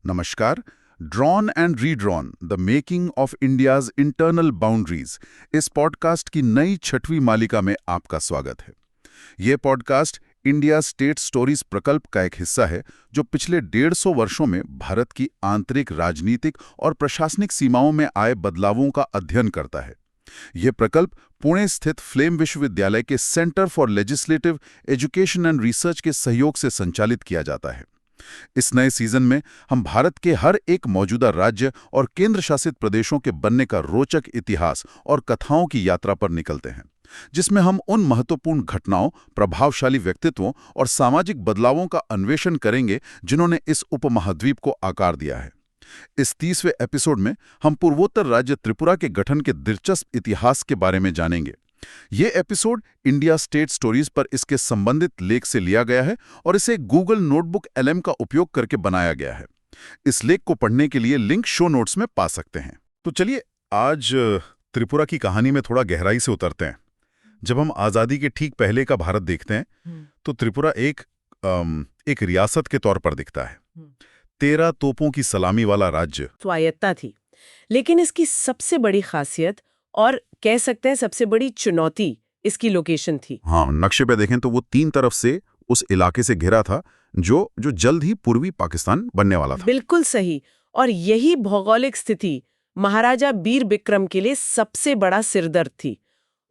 नमस्कार। Drawn and redrawn the making of India's internal boundaries इस podcast की नई 6वीं मालिका में आपका स्वागत है। यह पॉडकास्ट इंडिया स्टेट स्टोरीज प्रकल्प का एक हिस्सा है जो पिछले 150 वर्षों में भारत की आंतरिक राजनीतिक और प्रशासनिक सीमाओं में आए बदलावों का अध्ययन करता है। यह प्रकल्प पुणे स्थित फ्लेम विश्वविद्यालय के centre for legislative education and research के सहयोग से संचालित किया जाता है। इस नए सीजन में हम भारत के हर एक मौजूदा राज्य और केंद्र शासित प्रदेशों के बनने का रोचक इतिहास और कथाओं की यात्रा पर निकलते हैं, जिसमें हम उन महत्वपूर्ण घटनाओं, प्रभावशाली व्यक्तित्वों और सामाजिक बदलावों का अन्वेषण करेंगे जिन्होंने इस उपमहाद्वीप को आकार दिया है। इस 30वें एपिसोड में हम पूर्वोत्तर राज्य त्रिपुरा के गठन के दिलचस्प इतिहास के बारे में जानेंगे। ये एपिसोड इंडिया स्टेट स्टोरीज पर इसके संबंधित लेख से लिया गया है और इसे गूगल नोटबुक LM का उपयोग करके बनाया गया है। इस लेख को पढ़ने के लिए लिंक शो नोट्स में पा सकते हैं। तो चलिए आज त्रिपुरा की कहानी में थोड़ा गहराई से उतरते हैं। जब हम आज़ादी के ठीक पहले का भारत देखते हैं तो त्रिपुरा एक रियासत के तौर पर दिखता है। 13 तोपों की सलामी वाला राज्य, स्वायत्ता थी। लेकिन इसकी सबसे बड़ी खासियत और कह सकते हैं सबसे बड़ी चुनौती इसकी लोकेशन थी। हाँ, नक्शे पे देखें तो वो 3 तरफ से उस इलाके से घिरा था जो जल्द ही पूर्वी पाकिस्तान बनने वाला था। बिल्कुल सही। और यही भौगोलिक स्थिति महाराजा बीर बिक्रम के लिए सबसे बड़ा सिरदर्द थी।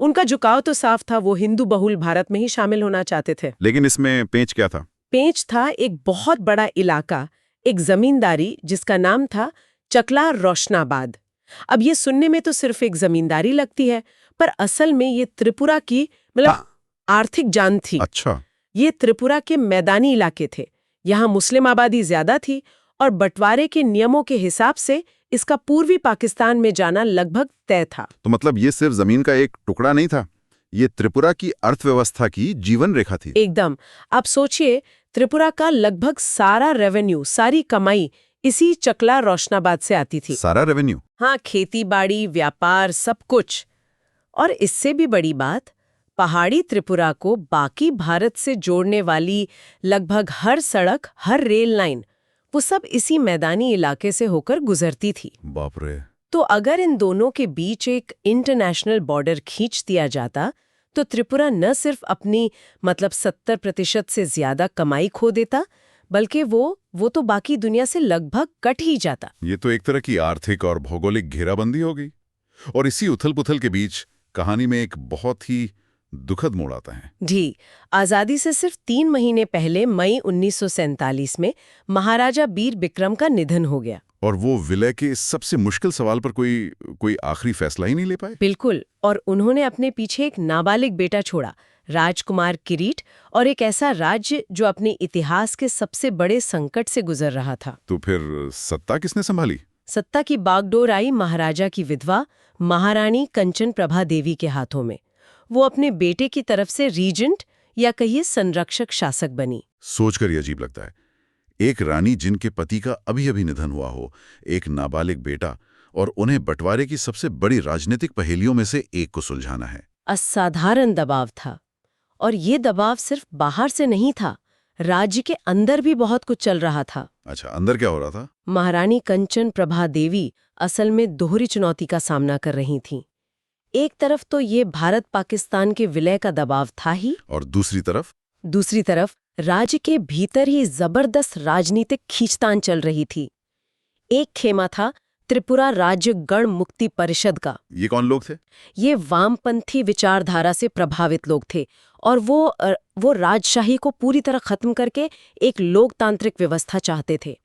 उनका झुकाव तो साफ था, वो हिंदू बहुल भारत में ही शामिल होना चाहते थे। लेकिन इसमें पेंच क्या था? पेंच था एक बहुत बड़ा इलाका, एक जमींदारी जिसका नाम था चकला रोशनाबाद। अब ये सुनने में तो सिर्फ एक जमींदारी लगती है, पर असल में ये त्रिपुरा की आर्थिक जान थी। अच्छा। ये त्रिपुरा के मैदानी इलाके थे। यहाँ मुस्लिम आबादी ज्यादा थी और बंटवारे के नियमों के हिसाब से इसका पूर्वी पाकिस्तान में जाना लगभग तय था। तो मतलब ये सिर्फ जमीन का एक टुकड़ा नहीं था, ये त्रिपुरा की अर्थव्यवस्था की जीवन रेखा थी। एकदम। आप सोचिए, त्रिपुरा का लगभग सारा रेवेन्यू, सारी कमाई इसी चकला रोशनाबाद से आती थी। सारा रेवेन्यू? हाँ, खेती बाड़ी, व्यापार, सब कुछ। और इससे भी बड़ी बात, पहाड़ी त्रिपुरा को बाकी भारत से जोड़ने वाली लगभग हर सड़क, हर रेल लाइन, वो सब इसी मैदानी इलाके से होकर गुजरती थी। बाप रे। तो अगर इन दोनों के बीच एक इंटरनेशनल बॉर्डर खींच दिया जाता तो त्रिपुरा न सिर्फ अपनी 70% से ज्यादा कमाई खो देता, बल्कि वो तो बाकी दुनिया से लगभग कट ही जाता। ये तो एक तरह की आर्थिक और भौगोलिक घेराबंदी हो गई। और इसी उथल-पुथल के बीच कहानी में एक बहुत ही दुखद मोड़ आता है। जी, आजादी से सिर्फ 3 महीने पहले मई 1947 में महाराजा बीर बिक्रम का निधन हो गया। और वो विलय के सबसे मुश्किल सवाल पर कोई आखिरी फैसला ही नहीं ले पाए। बिल्कुल। और उन्होंने अपने पीछे एक नाबालिग बेटा छोड़ा, राजकुमार किरीट, और एक ऐसा राज्य जो अपने इतिहास के सबसे बड़े संकट से गुजर रहा था। तो फिर सत्ता किसने संभाली? सत्ता की बागडोर आई महाराजा की विधवा महारानी कंचन प्रभा देवी के हाथों में। वो अपने बेटे की तरफ से रीजेंट या कहिए संरक्षक शासक बनी। सोचकर ही अजीब लगता है, एक रानी जिनके पति का अभी अभी निधन हुआ हो, एक नाबालिग बेटा, और उन्हें बंटवारे की सबसे बड़ी राजनीतिक पहेलियों में से एक को सुलझाना है। असाधारण दबाव था। और ये दबाव सिर्फ बाहर से नहीं था, राज्य के अंदर भी बहुत कुछ चल रहा था। अच्छा, अंदर क्या हो रहा था? महारानी कंचन प्रभा देवी असल में दोहरी चुनौती का सामना कर रही थीं। एक तरफ तो ये भारत पाकिस्तान के विलय का दबाव था ही, और दूसरी तरफ राज्य के भीतर ही जबरदस्त राजनीतिक खींचतान चल रही थी। एक खेमा था त्रिपुरा राज्य गण मुक्ति परिषद का। ये कौन लोग थे? ये वामपंथी विचारधारा से प्रभावित लोग थे और वो राजशाही को पूरी तरह खत्म करके एक लोकतांत्रिक व्यवस्था चाहते थे।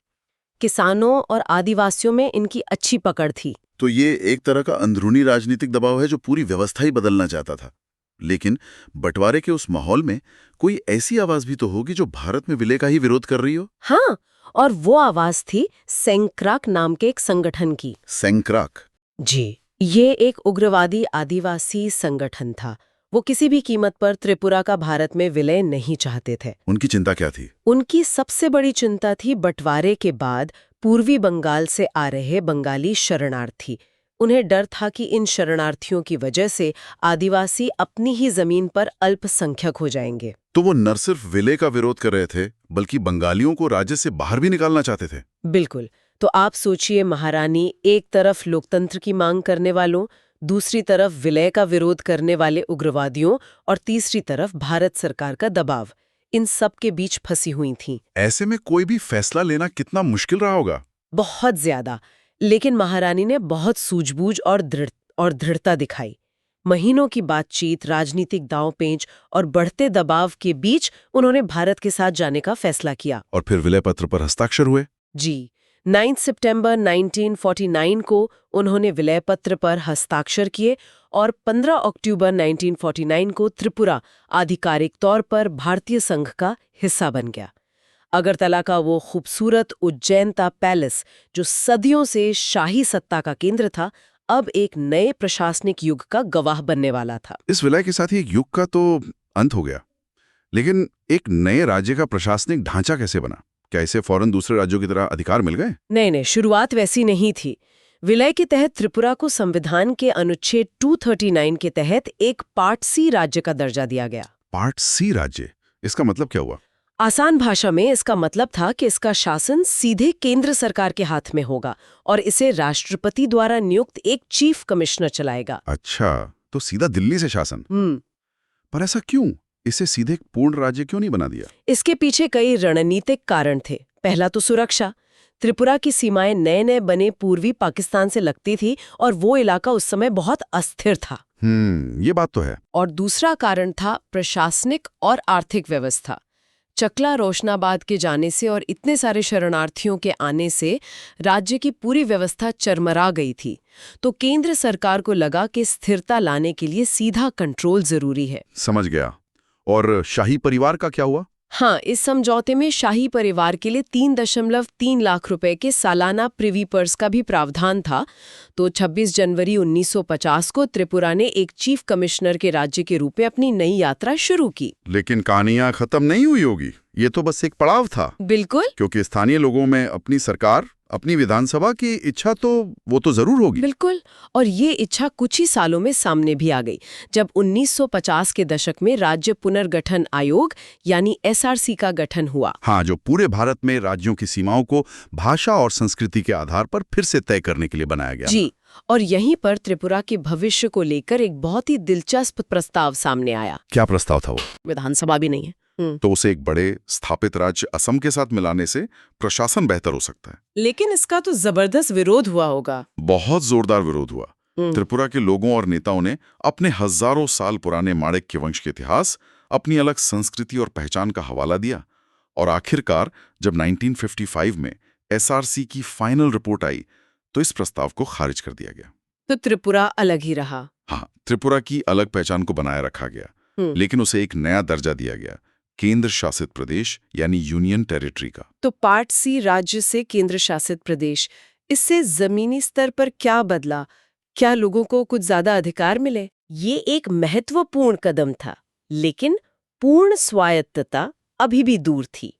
किसानों और आदिवासियों में इनकी अच्छी पकड़ थी। तो ये एक तरह का अंदरूनी राजनीतिक दबाव है जो पूरी व्यवस्था ही बदलना चाहता था। लेकिन बंटवारे के उस माहौल में कोई ऐसी आवाज भी तो होगी जो भारत में विलय का ही विरोध कर रही हो। हाँ, और वो आवाज थी सेंक्राक नाम के एक संगठन की। सेंक्राक? जी, ये एक उग्रवादी आदिवासी संगठन था। वो किसी भी कीमत पर त्रिपुरा का भारत में विलय नहीं चाहते थे। उनकी चिंता क्या थी? उनकी सबसे बड़ी चिंता थी बंटवारे के बाद पूर्वी बंगाल से आ रहे बंगाली शरणार्थी। उन्हें डर था कि इन शरणार्थियों की वजह से आदिवासी अपनी ही जमीन पर अल्पसंख्यक हो जाएंगे। तो वो न सिर्फ विलय का विरोध कर रहे थे, बल्कि बंगालियों को राज्य से बाहर भी निकालना चाहते थे। बिल्कुल। तो आप सोचिए, महारानी एक तरफ लोकतंत्र की मांग करने वालों, दूसरी तरफ विलय का विरोध करने वाले उग्रवादियों और तीसरी तरफ भारत सरकार का दबाव, इन सब के बीच फंसी हुई थीं। ऐसे में कोई भी फैसला लेना कितना मुश्किल रहा होगा। बहुत ज्यादा। लेकिन महारानी ने बहुत सूझबूझ और दृढ़ता दिखाई। महीनों की बातचीत, राजनीतिक दांव-पेंच और बढ़ते दबाव के बीच उन्होंने भारत के साथ जाने का फैसला किया। और फिर विलय पत्र पर हस्ताक्षर हुए। जी, 9 सितंबर 1949 को उन्होंने विलय पत्र पर हस्ताक्षर किए और 15 अक्टूबर 1949 को त्रिपुरा आधिकारिक तौर पर भारतीय संघ का हिस्सा बन गया। अगरतला का वो खूबसूरत उज्जैनता पैलेस, जो सदियों से शाही सत्ता का केंद्र था, अब एक नए प्रशासनिक युग का गवाह बनने वाला था। इस विलय के साथ ही एक युग का तो अंत हो गया, लेकिन एक नए राज्य का प्रशासनिक ढांचा कैसे बना? क्या इसे फौरन दूसरे राज्यों की तरह अधिकार मिल गए? नहीं, शुरुआत वैसी नहीं थी। विलय के तहत त्रिपुरा को संविधान के अनुच्छेद 239 के तहत एक पार्ट सी राज्य का दर्जा दिया गया। पार्ट सी राज्य, इसका मतलब क्या हुआ? आसान भाषा में इसका मतलब था कि इसका शासन सीधे केंद्र सरकार के हाथ में होगा और इसे राष्ट्रपति द्वारा नियुक्त एक चीफ कमिश्नर चलाएगा। अच्छा, तो सीधा दिल्ली से शासन। पर ऐसा क्यों? इसे सीधे एक पूर्ण राज्य क्यों नहीं बना दिया? इसके पीछे कई रणनीतिक कारण थे। पहला तो सुरक्षा। त्रिपुरा की सीमाएं नए नए बने पूर्वी पाकिस्तान से लगती थी और वो इलाका उस समय बहुत अस्थिर था। ये बात तो है। और दूसरा कारण था प्रशासनिक और आर्थिक व्यवस्था। चकला रोशनाबाद के जाने से और इतने सारे शरणार्थियों के आने से राज्य की पूरी व्यवस्था चरमरा गई थी। तो केंद्र सरकार को लगा कि स्थिरता लाने के लिए सीधा कंट्रोल जरूरी है। समझ गया। और शाही परिवार का क्या हुआ? हाँ, इस समझौते में शाही परिवार के लिए 3.3 लाख रुपए के सालाना प्रिवी पर्स का भी प्रावधान था। तो 26 जनवरी 1950 को त्रिपुरा ने एक चीफ कमिश्नर के राज्य के रूप में अपनी नई यात्रा शुरू की। लेकिन कहानियां खत्म नहीं हुई होगी, ये तो बस एक पड़ाव था। बिल्कुल, क्योंकि स्थानीय लोगों में अपनी सरकार, अपनी विधानसभा की इच्छा तो वो तो जरूर होगी। बिल्कुल, और ये इच्छा कुछ ही सालों में सामने भी आ गई, जब 1950 के दशक में राज्य पुनर्गठन आयोग यानी SRC का गठन हुआ। हाँ, जो पूरे भारत में राज्यों की सीमाओं को भाषा और संस्कृति के आधार पर फिर से तय करने के लिए बनाया गया। जी, और यहीं पर त्रिपुरा के भविष्य को लेकर एक बहुत ही दिलचस्प प्रस्ताव सामने आया। क्या प्रस्ताव था वो? विधानसभा भी नहीं है। तो उसे एक बड़े स्थापित राज्य असम के साथ मिलाने से प्रशासन बेहतर हो सकता है। लेकिन इसका तो जबरदस्त विरोध हुआ होगा। बहुत जोरदार विरोध हुआ। त्रिपुरा के लोगों और नेताओं ने अपने हजारों साल पुराने माणिक्य वंश के इतिहास, अपनी अलग संस्कृति और पहचान का हवाला दिया। और आखिरकार जब 1955 में SRC की फाइनल रिपोर्ट आई तो इस प्रस्ताव को खारिज कर दिया गया। तो त्रिपुरा अलग ही रहा। हाँ, त्रिपुरा की अलग पहचान को बनाए रखा गया, लेकिन उसे एक नया दर्जा दिया गया, केंद्र शासित प्रदेश यानी यूनियन टेरिटरी का। तो पार्ट सी राज्य से केंद्र शासित प्रदेश, इससे जमीनी स्तर पर क्या बदला? क्या लोगों को कुछ ज्यादा अधिकार मिले? ये एक महत्वपूर्ण कदम था, लेकिन पूर्ण स्वायत्तता अभी भी दूर थी।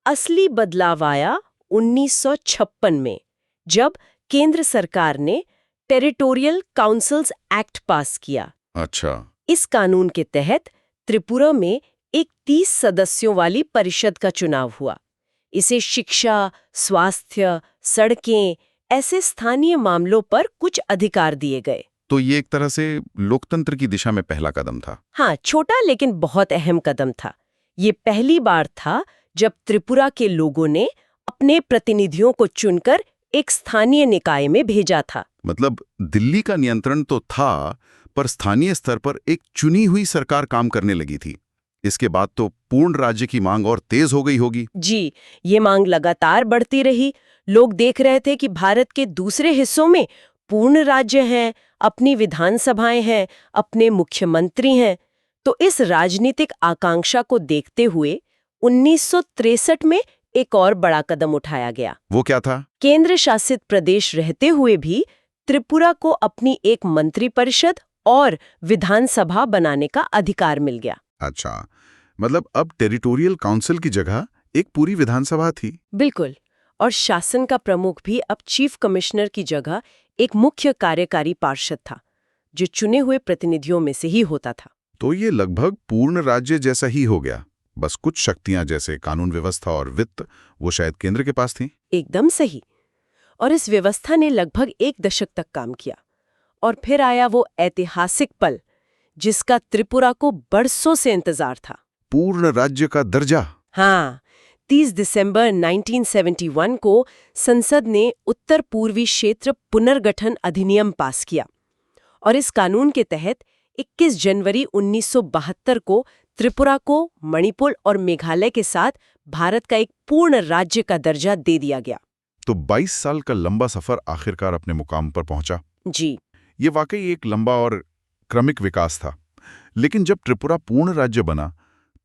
असली बदलाव आया 1956 में, जब केंद्र सरकार ने टेरिटोरियल काउंसिल्स एक्ट पास किया। अच्छा। इस कानून के तहत त्रिपुरा में एक 30 सदस्यों वाली परिषद का चुनाव हुआ। इसे शिक्षा, स्वास्थ्य, सड़कें, ऐसे स्थानीय मामलों पर कुछ अधिकार दिए गए। तो ये एक तरह से लोकतंत्र की दिशा में पहला कदम था। हाँ, छोटा लेकिन बहुत अहम कदम था। ये पहली बार था जब त्रिपुरा के लोगों ने अपने प्रतिनिधियों को चुनकर एक स्थानीय निकाय में भेजा था। मतलब दिल्ली का नियंत्रण तो था, पर स्थानीय स्तर पर एक चुनी हुई सरकार काम करने लगी थी। इसके बाद तो पूर्ण राज्य की मांग और तेज हो गई होगी। जी, ये मांग लगातार बढ़ती रही। लोग देख रहे थे कि भारत के दूसरे हिस्सों में पूर्ण राज्य हैं, अपनी विधानसभाएं हैं, अपने मुख्यमंत्री हैं। तो इस राजनीतिक आकांक्षा को देखते हुए 1963 में एक और बड़ा कदम उठाया गया। वो क्या था? केंद्र शासित प्रदेश रहते हुए भी त्रिपुरा को अपनी एक मंत्रिपरिषद और विधानसभा बनाने का अधिकार मिल गया। अच्छा, मतलब अब टेरिटोरियल काउंसिल की जगह एक पूरी विधानसभा थी। बिल्कुल, और शासन का प्रमुख भी अब चीफ कमिश्नर की जगह एक मुख्य कार्यकारी पार्षद था, जो चुने हुए प्रतिनिधियों में से ही होता था। तो ये लगभग पूर्ण राज्य जैसा ही हो गया, बस कुछ शक्तियां जैसे कानून व्यवस्था और वित्त वो शायद केंद्र के पास थी। एकदम सही। और इस व्यवस्था ने लगभग 1 दशक तक काम किया। और फिर आया वो ऐतिहासिक पल जिसका त्रिपुरा को बरसों से इंतजार था। पूर्ण राज्य का दर्जा। हाँ, 30 दिसंबर 1971 को संसद ने उत्तर पूर्वी क्षेत्र पुनर्गठन अधिनियम पास किया और इस कानून के तहत 21 जनवरी 1972 को त्रिपुरा को मणिपुर और मेघालय के साथ भारत का एक पूर्ण राज्य का दर्जा दे दिया गया। तो 22 साल का लंबा सफर आखिरकार अपने मुकाम पर पहुंचा। जी, ये वाकई एक लंबा और क्रमिक विकास था। लेकिन जब त्रिपुरा पूर्ण राज्य बना,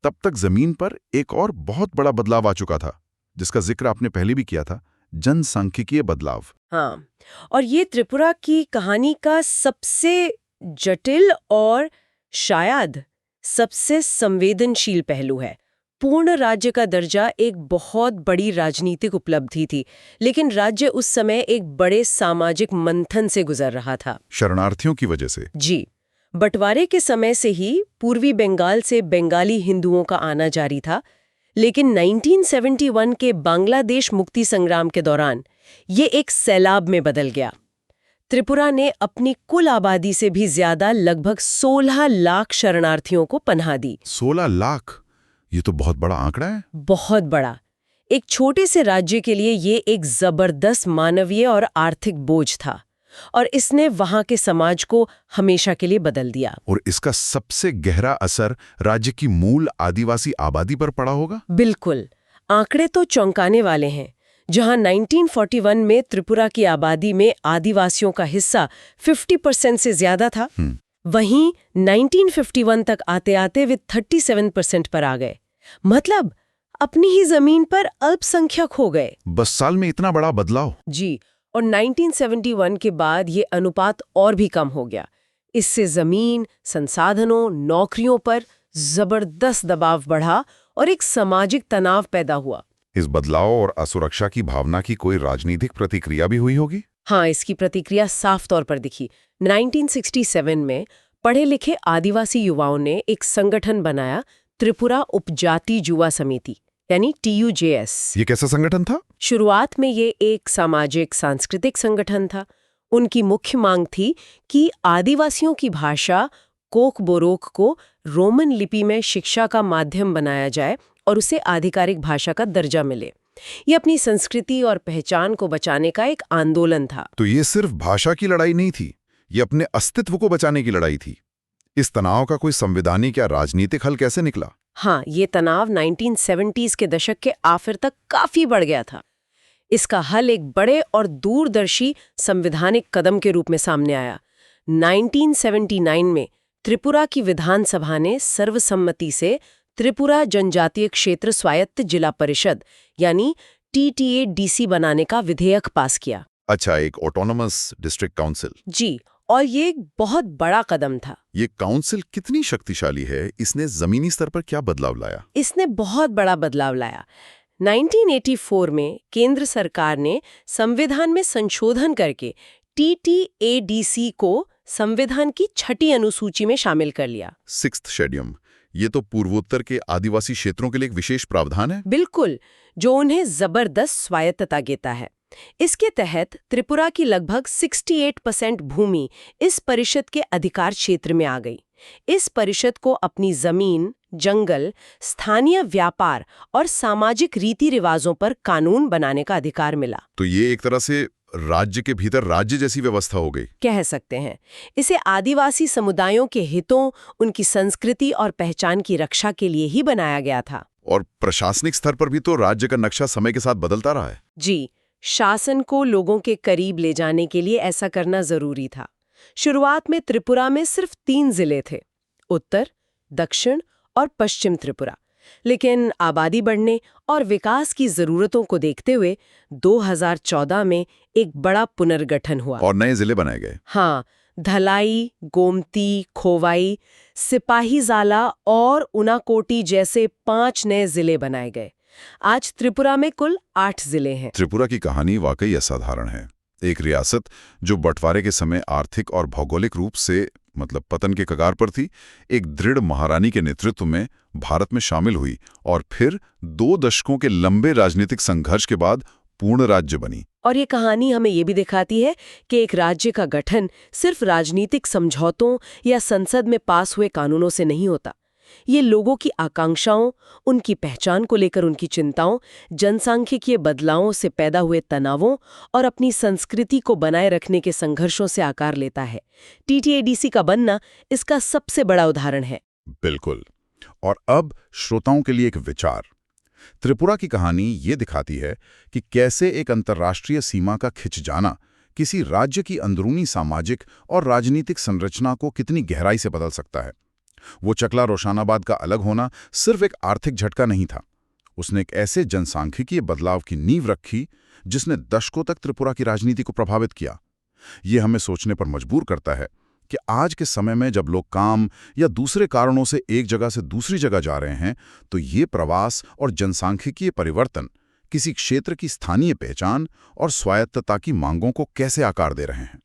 तब तक जमीन पर एक और बहुत बड़ा बदलाव आ चुका था, जिसका जिक्र आपने पहले भी किया था, जनसांख्यिकीय बदलाव। हाँ, और ये त्रिपुरा की कहानी का सबसे जटिल और शायद सबसे संवेदनशील पहलू है। पूर्ण राज्य का दर्जा एक बहुत बड़ी राजनीतिक उपलब्धि थी, लेकिन राज्य उस समय एक बड़े सामाजिक मंथन से गुजर रहा था। शरणार्थियों की वजह से। जी, बंटवारे के समय से ही पूर्वी बंगाल से बंगाली हिंदुओं का आना जारी था, लेकिन 1971 के बांग्लादेश मुक्ति संग्राम के दौरान ये एक सैलाब में बदल गया। त्रिपुरा ने अपनी कुल आबादी से भी ज्यादा लगभग 16 लाख शरणार्थियों को पनाह दी। 16 लाख? ये तो बहुत बड़ा आंकड़ा है। बहुत बड़ा। एक छोटे से राज्य के लिए ये एक जबरदस्त मानवीय और आर्थिक बोझ था, और इसने वहां के समाज को हमेशा के लिए बदल दिया। और इसका सबसे गहरा असर राज्य की मूल आदिवासी आबादी पर पड़ा होगा। बिल्कुल, आंकड़े तो चौंकाने वाले हैं। जहां 1941 में त्रिपुरा की आबादी में आदिवासियों का हिस्सा 50% से ज्यादा था, वहीं 1951 तक आते आते वे 37% पर आ गए। मतलब अपनी ही जमीन पर अल्पसंख्यक हो गए। 10 साल में इतना बड़ा बदलाव? जी, और 1971 के बाद ये अनुपात और भी कम हो गया। इससे जमीन, संसाधनों, नौकरियों पर जबरदस्त दबाव बढ़ा और एक सामाजिक तनाव पैदा हुआ। इस बदलाव और असुरक्षा की भावना की कोई राजनीतिक प्रतिक्रिया भी हुई होगी? हाँ, इसकी प्रतिक्रिया साफ तौर पर दिखी। 1967 में पढ़े लिखे आदिवासी युवाओं ने एक संगठन बनाया, त्रिपुरा उपजाति युवा समिति, यानी TUJS। ये कैसा संगठन था? शुरुआत में ये एक सामाजिक सांस्कृतिक संगठन था। उनकी मुख्य मांग थी कि आदिवासियों की भाषा कोक बोरोक को रोमन लिपि में शिक्षा का माध्यम बनाया जाए और उसे आधिकारिक भाषा का दर्जा मिले। ये अपनी संस्कृति और पहचान को बचाने का एक आंदोलन था। तो ये सिर्फ भाषा की लड़ाई नहीं थी, ये अपने अस्तित्व को बचाने की लड़ाई थी। इस तनाव का कोई संवैधानिक या राजनीतिक हल कैसे निकला? हाँ, ये तनाव 1970s के दशक के आखिर तक काफी बढ़ गया था। इसका हल एक बड़े और दूरदर्शी संवैधानिक कदम के रूप में सामने आया। 1979 में त्रिपुरा की विधानसभा ने सर्वसम्मति से त्रिपुरा जनजातीय क्षेत्र स्वायत्त जिला परिषद यानी TTADC बनाने का विधेयक पास किया। अच्छा, एक ऑटोनोमस डिस्ट्रिक्ट काउंसिल। जी, और ये एक बहुत बड़ा कदम था। ये काउंसिल कितनी शक्तिशाली है? इसने जमीनी स्तर पर क्या बदलाव लाया? इसने बहुत बड़ा बदलाव लाया। 1984 में केंद्र सरकार ने संविधान में संशोधन करके TTADC को संविधान की 6ठी अनुसूची में शामिल कर लिया। 6th schedule. ये तो पूर्वोत्तर के आदिवासी क्षेत्रों के लिए एक विशेष प्रावधान है। बिल्कुल, जो उन्हें जबरदस्त स्वायत्तता देता है। इसके तहत त्रिपुरा की लगभग 68% भूमि इस परिषद के अधिकार क्षेत्र में आ गई। इस परिषद को अपनी जमीन, जंगल, स्थानीय व्यापार और सामाजिक रीति रिवाजों पर कानून बनाने का अधिकार मिला। तो ये एक तरह से राज्य के भीतर राज्य जैसी व्यवस्था हो गई, कह सकते हैं। इसे आदिवासी समुदायों के हितों, उनकी संस्कृति और पहचान की रक्षा के लिए ही बनाया गया था। और प्रशासनिक स्तर पर भी तो राज्य का नक्शा समय के साथ बदलता रहा है। जी, शासन को लोगों के करीब ले जाने के लिए ऐसा करना जरूरी था। शुरुआत में त्रिपुरा में सिर्फ 3 जिले थे, उत्तर, दक्षिण और पश्चिम त्रिपुरा। लेकिन आबादी बढ़ने और विकास की जरूरतों को देखते हुए 2014 में एक बड़ा पुनर्गठन हुआ और नए जिले बनाए गए। हाँ, धलाई, गोमती, खोवाई, सिपाहीजाला और उनाकोटी जैसे 5 नए जिले बनाए गए। आज त्रिपुरा में कुल 8 जिले हैं। त्रिपुरा की कहानी वाकई असाधारण है। एक रियासत जो बंटवारे के समय आर्थिक और भौगोलिक रूप से पतन के कगार पर थी, एक दृढ़ महारानी के नेतृत्व में भारत में शामिल हुई और फिर 2 दशकों के लंबे राजनीतिक संघर्ष के बाद पूर्ण राज्य बनी। और ये कहानी हमें ये भी दिखाती है कि एक राज्य का गठन सिर्फ राजनीतिक समझौतों या संसद में पास हुए कानूनों से नहीं होता। ये लोगों की आकांक्षाओं, उनकी पहचान को लेकर उनकी चिंताओं, जनसांख्यिकीय बदलावों से पैदा हुए तनावों और अपनी संस्कृति को बनाए रखने के संघर्षों से आकार लेता है। टीटीएडीसी का बनना इसका सबसे बड़ा उदाहरण है। बिल्कुल। और अब श्रोताओं के लिए एक विचार। त्रिपुरा की कहानी ये दिखाती है कि कैसे एक अंतर्राष्ट्रीय सीमा का खिंच जाना किसी राज्य की अंदरूनी सामाजिक और राजनीतिक संरचना को कितनी गहराई से बदल सकता है। वो चकला रोशानाबाद का अलग होना सिर्फ एक आर्थिक झटका नहीं था, उसने एक ऐसे जनसांख्यिकीय बदलाव की नींव रखी जिसने दशकों तक त्रिपुरा की राजनीति को प्रभावित किया। ये हमें सोचने पर मजबूर करता है कि आज के समय में जब लोग काम या दूसरे कारणों से एक जगह से दूसरी जगह जा रहे हैं, तो ये प्रवास और जनसांख्यिकीय परिवर्तन किसी क्षेत्र की स्थानीय पहचान और स्वायत्तता की मांगों को कैसे आकार दे रहे हैं।